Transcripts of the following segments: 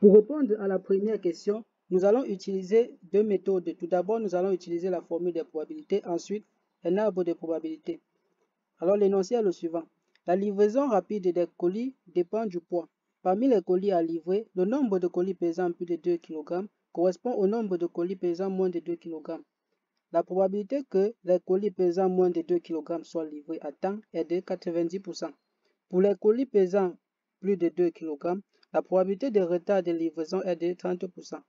Pour répondre à la première question, nous allons utiliser deux méthodes. Tout d'abord, nous allons utiliser la formule des probabilités, ensuite un arbre de probabilité. Alors l'énoncé est le suivant. La livraison rapide des colis dépend du poids. Parmi les colis à livrer, le nombre de colis pesant plus de 2 kg correspond au nombre de colis pesant moins de 2 kg. La probabilité que les colis pesant moins de 2 kg soient livrés à temps est de 90%. Pour les colis pesant plus de 2 kg, la probabilité de retard de livraison est de 30%.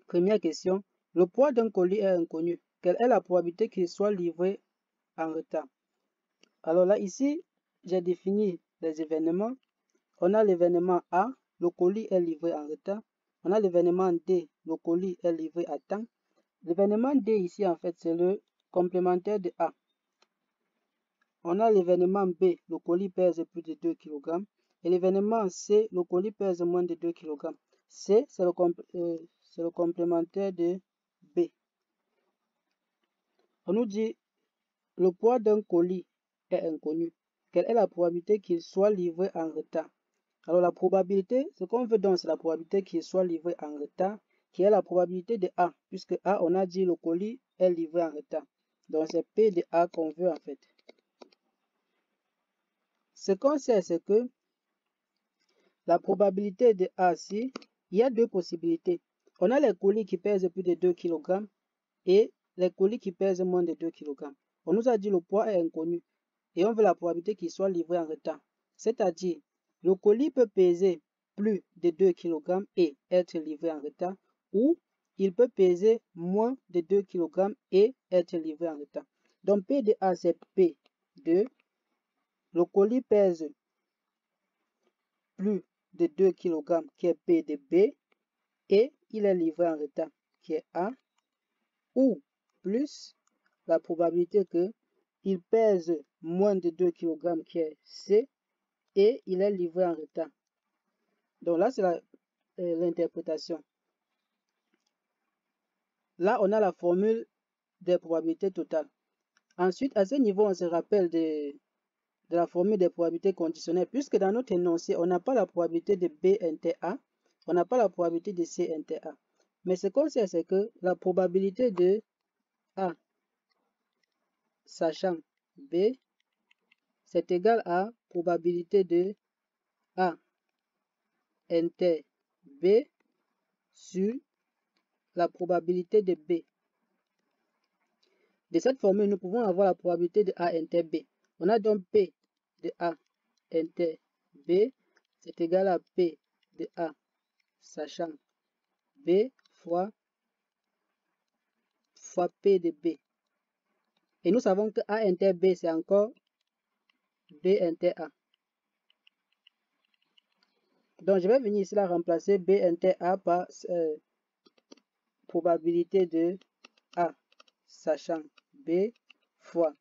Première question. Le poids d'un colis est inconnu. Quelle est la probabilité qu'il soit livré en retard? Alors là, ici, j'ai défini les événements. On a l'événement A, le colis est livré en retard. On a l'événement D, le colis est livré à temps. L'événement D ici, en fait, c'est le complémentaire de A. On a l'événement B, le colis pèse plus de 2 kg. Et l'événement C, le colis pèse moins de 2 kg. C, c'est le complémentaire de B. On nous dit le poids d'un colis est inconnu. Quelle est la probabilité qu'il soit livré en retard? Alors la probabilité, ce qu'on veut donc, c'est la probabilité qu'il soit livré en retard, qui est la probabilité de A, puisque A, on a dit le colis est livré en retard. Donc c'est P de A qu'on veut en fait. Ce qu'on sait, c'est que la probabilité de A, si, il y a deux possibilités. On a les colis qui pèsent plus de 2 kg et les colis qui pèsent moins de 2 kg. On nous a dit le poids est inconnu et on veut la probabilité qu'il soit livré en retard. C'est-à-dire, le colis peut peser plus de 2 kg et être livré en retard, ou il peut peser moins de 2 kg et être livré en retard. Donc P de A, c'est P de le colis pèse plus de 2 kg qui est P de B et il est livré en retard qui est A, ou plus la probabilité que il pèse moins de 2 kg qui est C et il est livré en retard. Donc là, c'est l'interprétation. Là, on a la formule des probabilités totales. Ensuite, à ce niveau, on se rappelle de la formule des probabilités conditionnelles, puisque dans notre énoncé, on n'a pas la probabilité de B inter A, on n'a pas la probabilité de C inter A. Mais ce qu'on sait, c'est que la probabilité de A sachant B, c'est égal à probabilité de A inter B sur la probabilité de B. De cette formule, nous pouvons avoir la probabilité de A inter B. On a donc P de A inter B, c'est égal à P de A sachant B fois P de B. Et nous savons que A inter B, c'est encore B inter A. Donc, je vais venir ici là remplacer B inter A par probabilité de A sachant B fois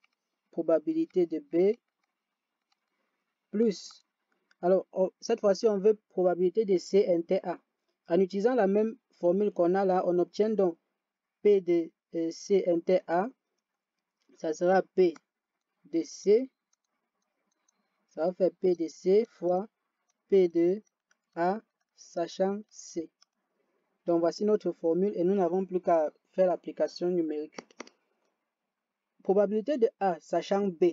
probabilité de B plus. Alors, cette fois-ci, on veut probabilité de C inter A. En utilisant la même formule qu'on a là, on obtient donc P de C inter A. Ça sera P de C. Ça va faire P de C fois P de A sachant C. Donc, voici notre formule et nous n'avons plus qu'à faire l'application numérique. Probabilité de A sachant B.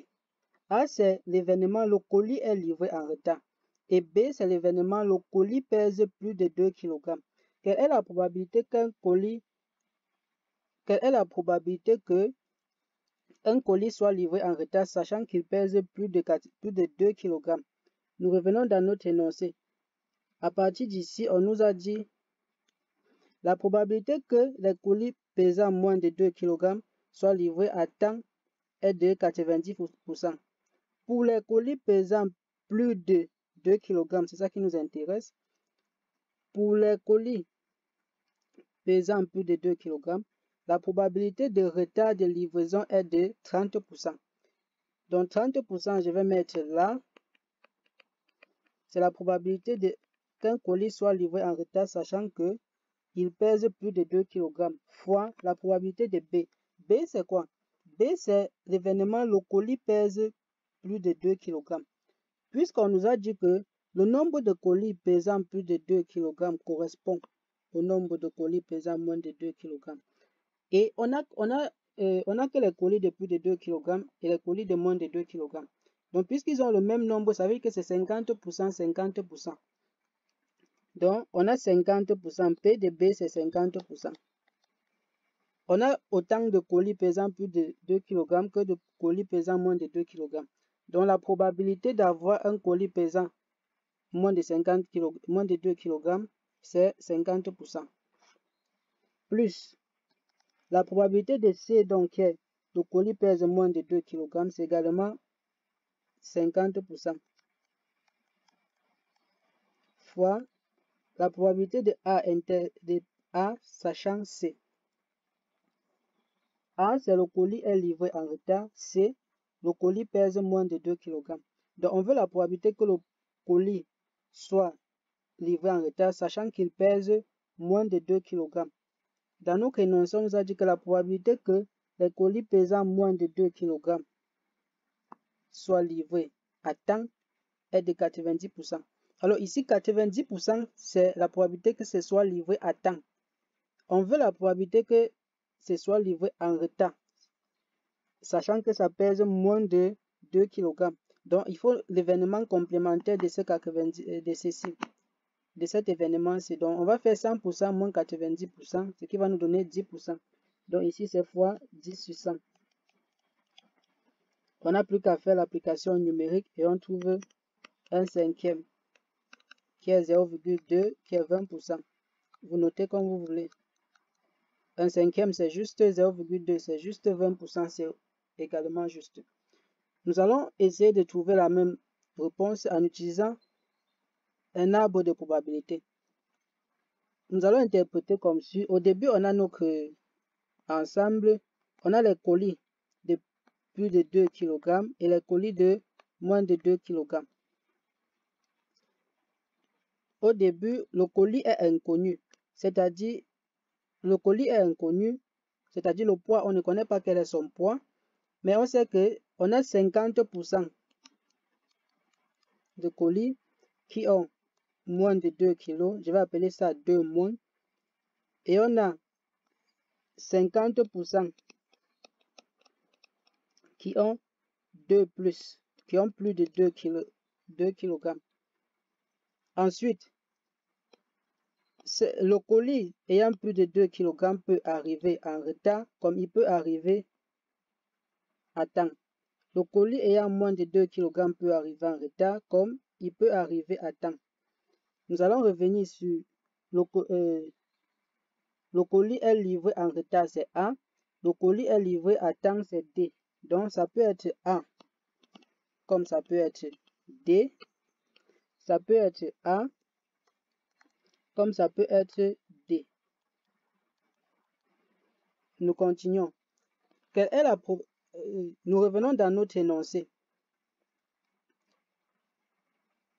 A, c'est l'événement le colis est livré en retard. Et B, c'est l'événement le colis pèse plus de 2 kg. Quelle est la probabilité qu'un colis, quelle est la probabilité que un colis soit livré en retard sachant qu'il pèse plus de 2 kg? Nous revenons dans notre énoncé. À partir d'ici, on nous a dit la probabilité que les colis pesant moins de 2 kg soient livrés à temps est de 90%. Pour les colis pesant plus de 2 kg, c'est ça qui nous intéresse. Pour les colis pesant plus de 2 kg, la probabilité de retard de livraison est de 30%. Donc 30%, je vais mettre là. C'est la probabilité qu'un colis soit livré en retard, sachant que il pèse plus de 2 kg, fois la probabilité de B. B, c'est quoi? B, c'est l'événement le colis pèse plus de 2 kg. Puisqu'on nous a dit que Le nombre de colis pesant plus de 2 kg correspond au nombre de colis pesant moins de 2 kg. Et on a que les colis de plus de 2 kg et les colis de moins de 2 kg. Donc, puisqu'ils ont le même nombre, ça veut dire que c'est 50%, 50%. Donc, on a 50%. P de B, c'est 50%. On a autant de colis pesant plus de 2 kg que de colis pesant moins de 2 kg. Donc, la probabilité d'avoir un colis pesant moins de 50 kg, moins de 2 kg, c'est 50%. Plus la probabilité de C, donc, le colis pèse moins de 2 kg, c'est également 50%. Fois la probabilité de A sachant C. A, c'est le colis est livré en retard. C, le colis pèse moins de 2 kg. Donc, on veut la probabilité que le colis soit livré en retard, sachant qu'il pèse moins de 2 kg. Dans notre énoncé, on nous a dit que la probabilité que les colis pesant moins de 2 kg soient livrés à temps est de 90%. Alors ici, 90%, c'est la probabilité que ce soit livré à temps. On veut la probabilité que ce soit livré en retard, sachant que ça pèse moins de 2 kg. Donc, il faut l'événement complémentaire de, de cet événement-ci. Donc, on va faire 100% moins 90%, ce qui va nous donner 10%. Donc, ici, c'est fois 10 sur 100. On n'a plus qu'à faire l'application numérique et on trouve un cinquième qui est 0,2, qui est 20%. Vous notez comme vous voulez. Un cinquième, c'est juste 0,2, c'est juste 20%, c'est également juste. Nous allons essayer de trouver la même réponse en utilisant un arbre de probabilité. Nous allons interpréter comme suit. Au début, on a notre ensemble, on a les colis de plus de 2 kg et les colis de moins de 2 kg. Au début, le colis est inconnu, c'est-à-dire le colis est inconnu, c'est-à-dire le poids, on ne connaît pas quel est son poids, mais on sait que on a 50% de colis qui ont moins de 2 kg, je vais appeler ça 2 moins, et on a 50% qui ont 2 plus, qui ont plus de 2 kg. Ensuite, le colis ayant plus de 2 kg peut arriver en retard, comme il peut arriver à temps. Le colis ayant moins de 2 kg peut arriver en retard, comme il peut arriver à temps. Nous allons revenir sur le colis est livré en retard, c'est A. Le colis est livré à temps, c'est D. Donc, ça peut être A, comme ça peut être D. Ça peut être A, comme ça peut être D. Nous continuons. Quelle est nous revenons dans notre énoncé.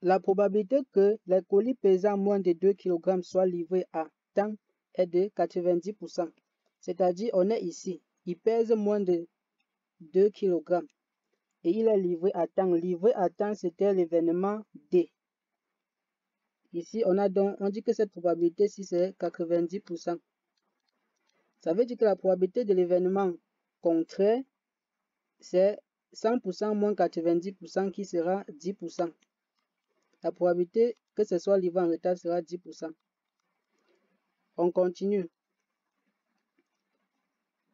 La probabilité que les colis pesant moins de 2 kg soient livrés à temps est de 90%. C'est-à-dire, on est ici. Il pèse moins de 2 kg et il est livré à temps. Livré à temps, c'était l'événement D. Ici, on dit que cette probabilité-ci, c'est 90%. Ça veut dire que la probabilité de l'événement contraire, c'est 100% moins 90% qui sera 10%. La probabilité que ce soit livré en retard sera 10%. On continue.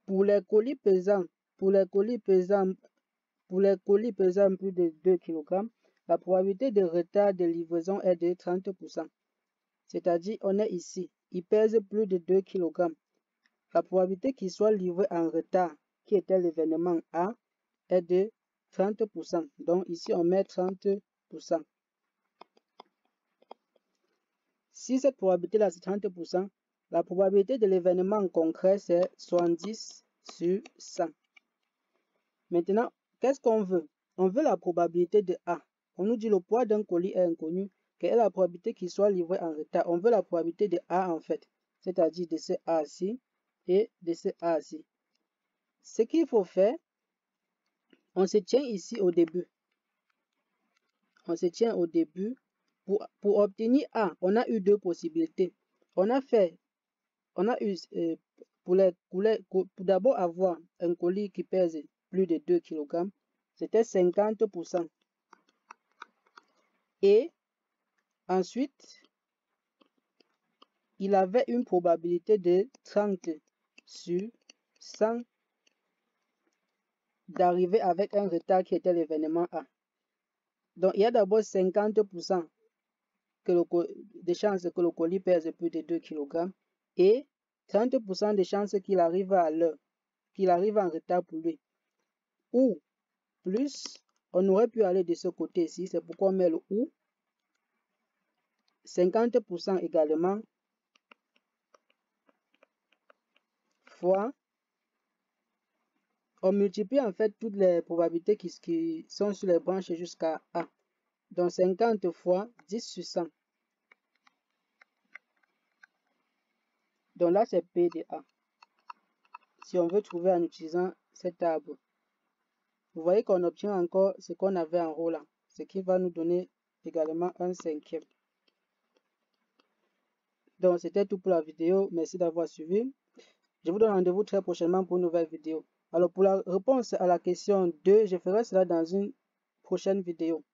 Pour les colis pesant plus de 2 kg, la probabilité de retard de livraison est de 30%. C'est-à-dire, on est ici. Il pèse plus de 2 kg. La probabilité qu'il soit livré en retard, qui était l'événement A, est de 30%. Donc ici, on met 30%. Si cette probabilité-là, c'est 30%, la probabilité de l'événement concret, c'est 70 sur 100. Maintenant, qu'est-ce qu'on veut? On veut la probabilité de A. On nous dit le poids d'un colis est inconnu. Quelle est la probabilité qu'il soit livré en retard? On veut la probabilité de A en fait, c'est-à-dire de ce A-ci et de ce A-ci. Ce qu'il faut faire, on se tient ici au début. On se tient au début Pour obtenir A, on a eu deux possibilités. On a eu, pour d'abord avoir un colis qui pèse plus de 2 kg, c'était 50%. Et ensuite, il avait une probabilité de 30 sur 100 d'arriver avec un retard qui était l'événement A. Donc, il y a d'abord 50% de chances que le colis pèse plus de 2 kg et 30% de chances qu'il arrive à l'heure, qu'il arrive en retard pour lui. Ou plus, on aurait pu aller de ce côté-ci, c'est pourquoi on met le ou. 50% également fois, on multiplie en fait toutes les probabilités qui sont sur les branches jusqu'à A. Donc 50 fois 10 sur 100. Donc là, c'est P de A. Si on veut trouver en utilisant cet arbre, vous voyez qu'on obtient encore ce qu'on avait en haut là, ce qui va nous donner également un cinquième. Donc, c'était tout pour la vidéo. Merci d'avoir suivi. Je vous donne rendez-vous très prochainement pour une nouvelle vidéo. Alors, pour la réponse à la question 2, je ferai cela dans une prochaine vidéo.